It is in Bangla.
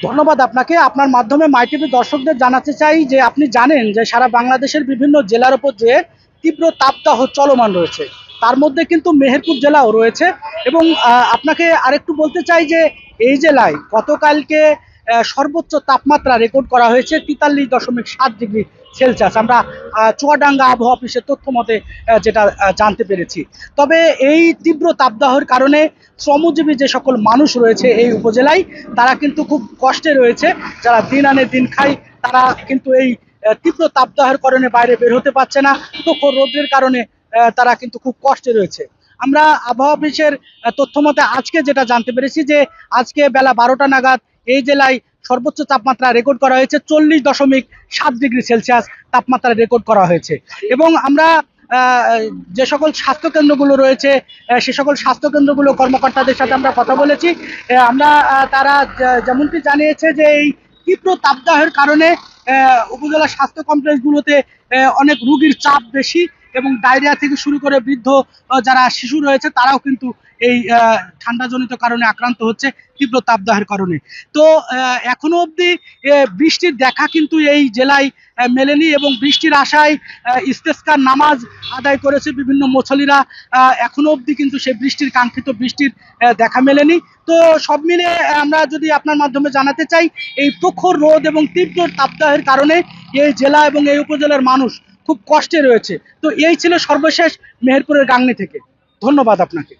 ধন্যবাদ আপনাকে। আপনার মাধ্যমে মাই টিভি দর্শকদের জানাতে চাই যে আপনি জানেন যে সারা বাংলাদেশের বিভিন্ন জেলার উপর যে তীব্র তাপদাহ চলমান রয়েছে, তার মধ্যে কিন্তু মেহেরপুর জেলাও রয়েছে। এবং আপনাকে আরেকটু বলতে চাই যে এই জেলায় গতকালকে সর্বোচ্চ তাপমাত্রা রেকর্ড করা হয়েছে 43.7 ডিগ্রি সেলসিয়াস। আমরা চুয়াডাঙ্গা আবহাওয়া অফিসের তথ্য মতে যেটা জানতে পেরেছি। তবে এই তীব্র তাপদাহের কারণে শ্রমজীবী যে সকল মানুষ রয়েছে এই উপজেলায়, তারা কিন্তু খুব কষ্টে রয়েছে। যারা দিন আনে দিন খায়, তারা কিন্তু এই তীব্র তাপদাহের কারণে বাইরে বের হতে পারছে না। প্রখর রোদের কারণে তারা কিন্তু খুব কষ্টে রয়েছে। আমরা আবহাওয়া অফিসের তথ্য মতে আজকে যেটা জানতে পেরেছি যে আজকে বেলা 12টা নাগাদ এই জেলায় সর্বোচ্চ তাপমাত্রা রেকর্ড করা হয়েছে 40.7 ডিগ্রি সেলসিয়াস তাপমাত্রা রেকর্ড করা হয়েছে। এবং আমরা যে সকল স্বাস্থ্য কেন্দ্রগুলো রয়েছে সে সকল স্বাস্থ্য কেন্দ্রগুলো কর্মকর্তাদের সাথে আমরা কথা বলেছি। আমরা তারা যেমনটি জানিয়েছে যে এই তীব্র তাপদাহের কারণে উপজেলা স্বাস্থ্য কমপ্লেক্সগুলোতে অনেক রোগীর চাপ বেশি, এবং ডায়রিয়া থেকে শুরু করে বৃদ্ধ যারা শিশু রয়েছে তারাও কিন্তু এই ঠান্ডাজনিত কারণে আক্রান্ত হচ্ছে তীব্র তাপদাহের কারণে। তো এখনো অবধি বৃষ্টির দেখা কিন্তু এই জেলায় মেলেনি, এবং বৃষ্টির আশায় ইস্তেস্কার নামাজ আদায় করেছে বিভিন্ন মুসল্লিরা। এখনো অবধি কিন্তু সেই বৃষ্টির কাঙ্ক্ষিত বৃষ্টির দেখা মেলেনি। তো সব মিলে আমরা যদি আপনার মাধ্যমে জানাতে চাই, এই প্রখর রোদ এবং তীব্র তাপদাহের কারণে এই জেলা এবং এই উপজেলার মানুষ খুব কষ্টে রয়েছে। তো এই ছিল সর্বশেষ মেহেরপুরের গাংনী থেকে। ধন্যবাদ আপনাকে।